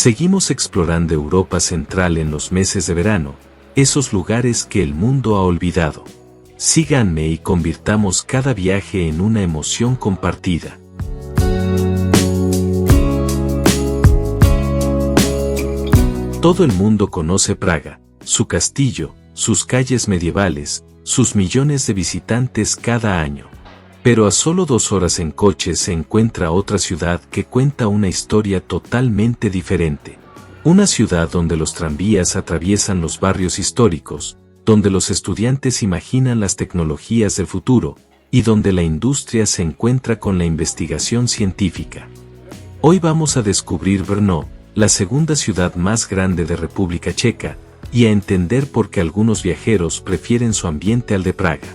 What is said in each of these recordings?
Seguimos explorando Europa Central en los meses de verano, esos lugares que el mundo ha olvidado. Síganme y convirtamos cada viaje en una emoción compartida. Todo el mundo conoce Praga, su castillo, sus calles medievales, sus millones de visitantes cada año. Pero a solo 2 horas en coche se encuentra otra ciudad que cuenta una historia totalmente diferente. Una ciudad donde los tranvías atraviesan los barrios históricos, donde los estudiantes imaginan las tecnologías del futuro, y donde la industria se encuentra con la investigación científica. Hoy vamos a descubrir Brno, la segunda ciudad más grande de República Checa, y a entender por qué algunos viajeros prefieren su ambiente al de Praga.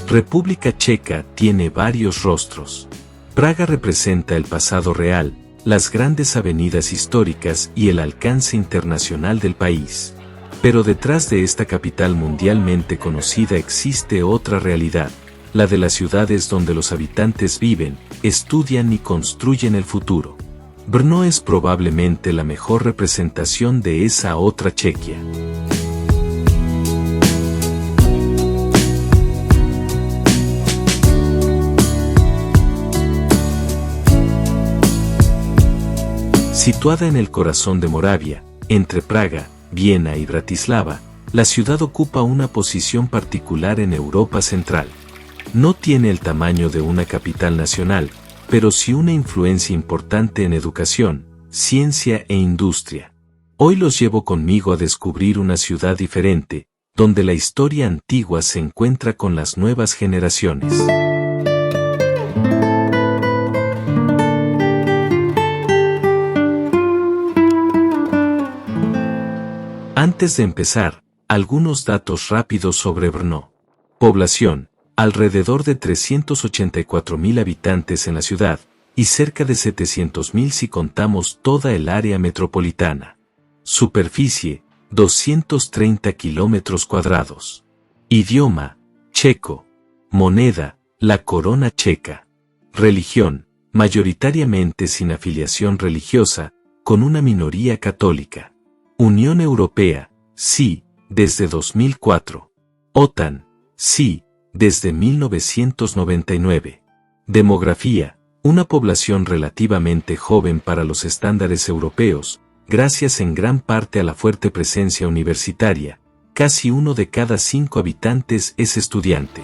República Checa tiene varios rostros. Praga representa el pasado real, las grandes avenidas históricas y el alcance internacional del país. Pero detrás de esta capital mundialmente conocida existe otra realidad, la de las ciudades donde los habitantes viven, estudian y construyen el futuro. Brno es probablemente la mejor representación de esa otra Chequia. Situada en el corazón de Moravia, entre Praga, Viena y Bratislava, la ciudad ocupa una posición particular en Europa Central. No tiene el tamaño de una capital nacional, pero sí una influencia importante en educación, ciencia e industria. Hoy los llevo conmigo a descubrir una ciudad diferente, donde la historia antigua se encuentra con las nuevas generaciones. Antes de empezar, algunos datos rápidos sobre Brno. Población, alrededor de 384.000 habitantes en la ciudad, y cerca de 700.000 si contamos toda el área metropolitana. Superficie, 230 kilómetros cuadrados. Idioma, checo. Moneda, la corona checa. Religión, mayoritariamente sin afiliación religiosa, con una minoría católica. Unión Europea, sí, desde 2004. OTAN, sí, desde 1999. Demografía, una población relativamente joven para los estándares europeos, gracias en gran parte a la fuerte presencia universitaria, casi 1 de cada 5 habitantes es estudiante.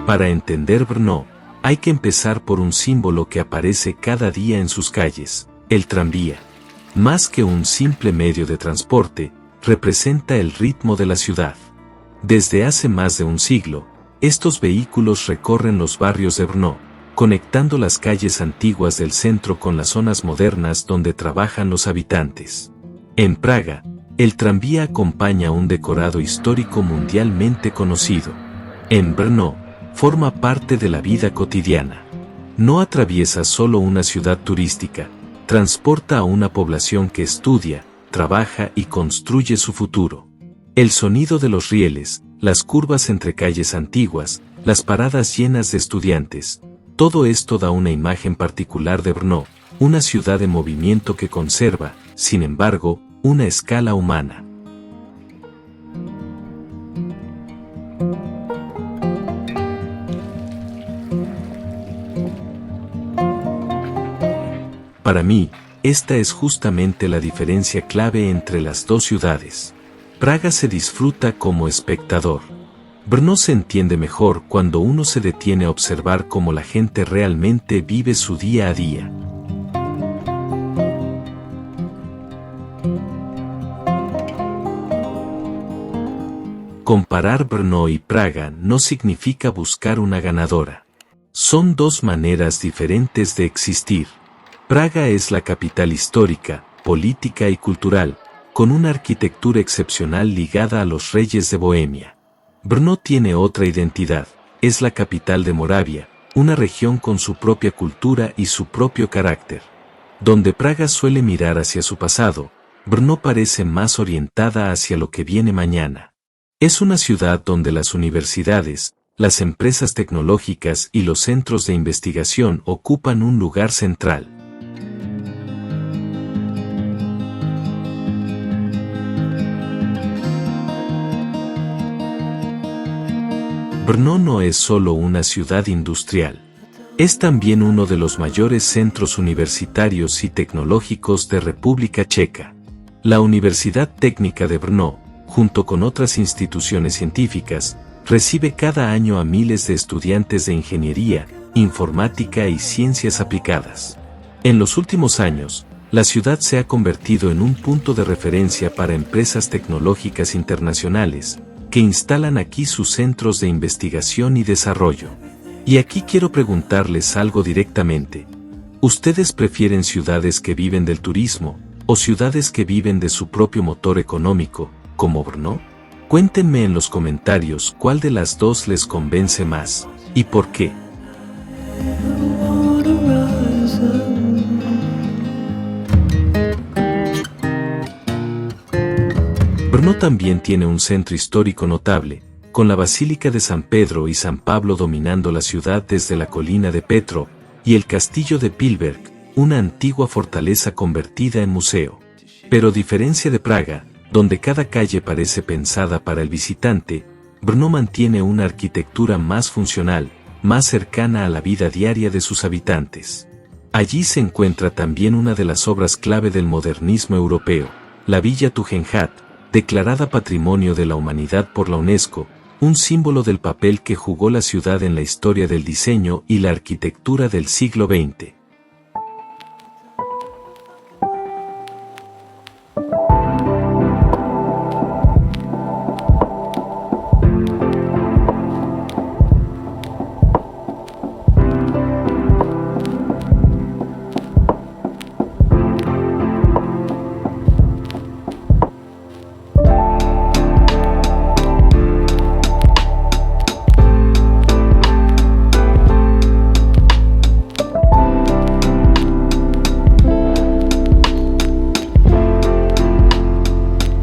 Para entender Brno, hay que empezar por un símbolo que aparece cada día en sus calles, el tranvía. Más que un simple medio de transporte, representa el ritmo de la ciudad. Desde hace más de un siglo, estos vehículos recorren los barrios de Brno, conectando las calles antiguas del centro con las zonas modernas donde trabajan los habitantes. En Praga, el tranvía acompaña un decorado histórico mundialmente conocido. En Brno, forma parte de la vida cotidiana. No atraviesa solo una ciudad turística, transporta a una población que estudia, trabaja y construye su futuro. El sonido de los rieles, las curvas entre calles antiguas, las paradas llenas de estudiantes, todo esto da una imagen particular de Brno, una ciudad en movimiento que conserva, sin embargo, una escala humana. Para mí, esta es justamente la diferencia clave entre las dos ciudades. Praga se disfruta como espectador. Brno se entiende mejor cuando uno se detiene a observar cómo la gente realmente vive su día a día. Comparar Brno y Praga no significa buscar una ganadora. Son dos maneras diferentes de existir. Praga es la capital histórica, política y cultural, con una arquitectura excepcional ligada a los reyes de Bohemia. Brno tiene otra identidad, es la capital de Moravia, una región con su propia cultura y su propio carácter. Donde Praga suele mirar hacia su pasado, Brno parece más orientada hacia lo que viene mañana. Es una ciudad donde las universidades, las empresas tecnológicas y los centros de investigación ocupan un lugar central. Brno no es solo una ciudad industrial. Es también uno de los mayores centros universitarios y tecnológicos de República Checa. La Universidad Técnica de Brno, junto con otras instituciones científicas, recibe cada año a miles de estudiantes de ingeniería, informática y ciencias aplicadas. En los últimos años, la ciudad se ha convertido en un punto de referencia para empresas tecnológicas internacionales, que instalan aquí sus centros de investigación y desarrollo. Y aquí quiero preguntarles algo directamente. ¿Ustedes prefieren ciudades que viven del turismo, o ciudades que viven de su propio motor económico, como Brno? Cuéntenme en los comentarios cuál de las dos les convence más, y por qué. Brno también tiene un centro histórico notable, con la Basílica de San Pedro y San Pablo dominando la ciudad desde la colina de Petrov, y el castillo de Pilberg, una antigua fortaleza convertida en museo. Pero a diferencia de Praga, donde cada calle parece pensada para el visitante, Brno mantiene una arquitectura más funcional, más cercana a la vida diaria de sus habitantes. Allí se encuentra también una de las obras clave del modernismo europeo, la Villa Tugendhat, declarada Patrimonio de la Humanidad por la UNESCO, un símbolo del papel que jugó la ciudad en la historia del diseño y la arquitectura del siglo XX.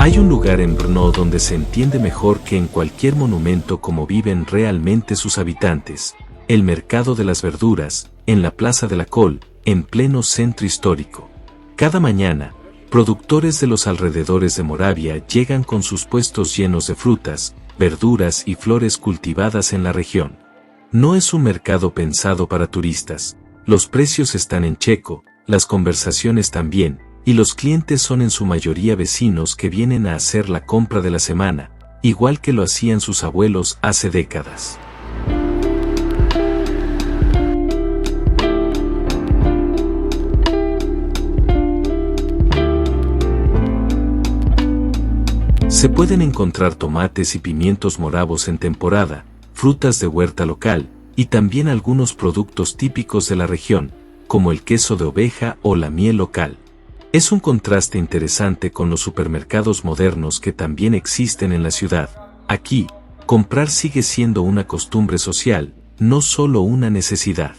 Hay un lugar en Brno donde se entiende mejor que en cualquier monumento cómo viven realmente sus habitantes, el mercado de las verduras, en la Plaza de la Col, en pleno centro histórico. Cada mañana, productores de los alrededores de Moravia llegan con sus puestos llenos de frutas, verduras y flores cultivadas en la región. No es un mercado pensado para turistas, los precios están en checo, las conversaciones también, y los clientes son en su mayoría vecinos que vienen a hacer la compra de la semana, igual que lo hacían sus abuelos hace décadas. Se pueden encontrar tomates y pimientos moravos en temporada, frutas de huerta local, y también algunos productos típicos de la región, como el queso de oveja o la miel local. Es un contraste interesante con los supermercados modernos que también existen en la ciudad. Aquí, comprar sigue siendo una costumbre social, no solo una necesidad.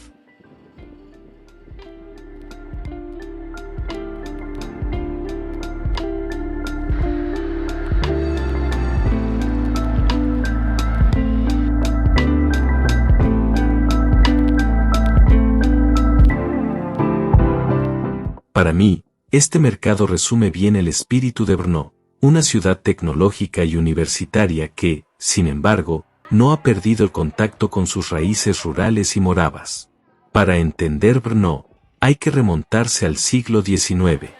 Para mí, este mercado resume bien el espíritu de Brno, una ciudad tecnológica y universitaria que, sin embargo, no ha perdido el contacto con sus raíces rurales y moravas. Para entender Brno, hay que remontarse al siglo XIX.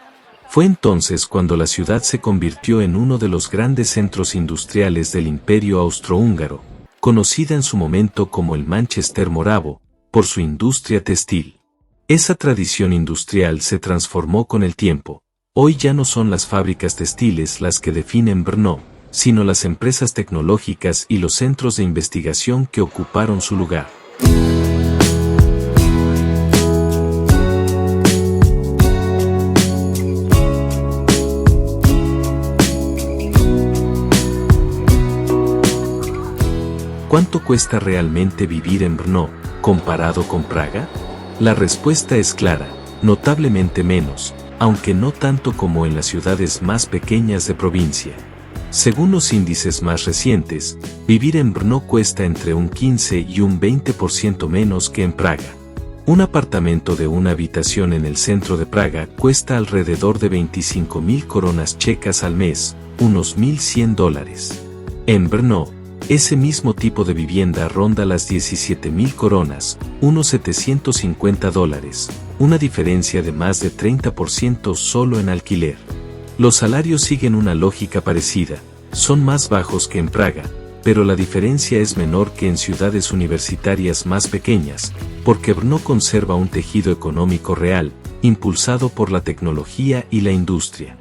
Fue entonces cuando la ciudad se convirtió en uno de los grandes centros industriales del Imperio Austrohúngaro, conocida en su momento como el Manchester moravo, por su industria textil. Esa tradición industrial se transformó con el tiempo. Hoy ya no son las fábricas textiles las que definen Brno, sino las empresas tecnológicas y los centros de investigación que ocuparon su lugar. ¿Cuánto cuesta realmente vivir en Brno, comparado con Praga? La respuesta es clara, notablemente menos, aunque no tanto como en las ciudades más pequeñas de provincia. Según los índices más recientes, vivir en Brno cuesta entre un 15 y un 20% menos que en Praga. Un apartamento de una habitación en el centro de Praga cuesta alrededor de 25.000 coronas checas al mes, unos $1.100. En Brno, ese mismo tipo de vivienda ronda las 17.000 coronas, unos $750, una diferencia de más de 30% solo en alquiler. Los salarios siguen una lógica parecida, son más bajos que en Praga, pero la diferencia es menor que en ciudades universitarias más pequeñas, porque Brno conserva un tejido económico real, impulsado por la tecnología y la industria.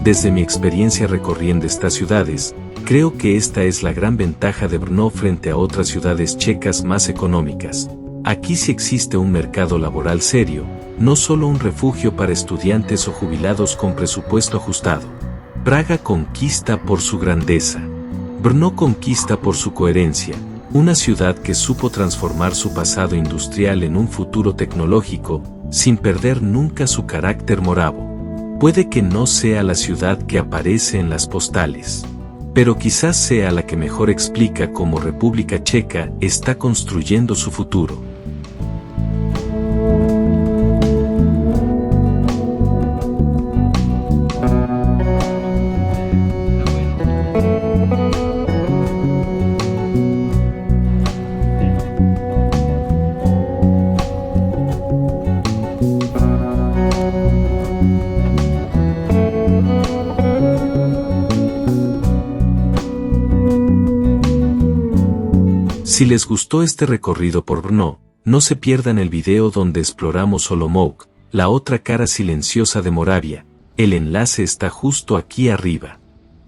Desde mi experiencia recorriendo estas ciudades, creo que esta es la gran ventaja de Brno frente a otras ciudades checas más económicas. Aquí sí existe un mercado laboral serio, no solo un refugio para estudiantes o jubilados con presupuesto ajustado. Praga conquista por su grandeza. Brno conquista por su coherencia, una ciudad que supo transformar su pasado industrial en un futuro tecnológico, sin perder nunca su carácter moravo. Puede que no sea la ciudad que aparece en las postales, pero quizás sea la que mejor explica cómo República Checa está construyendo su futuro. Si les gustó este recorrido por Brno, no se pierdan el video donde exploramos Olomouc, la otra cara silenciosa de Moravia. El enlace está justo aquí arriba.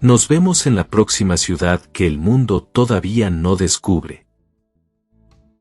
Nos vemos en la próxima ciudad que el mundo todavía no descubre.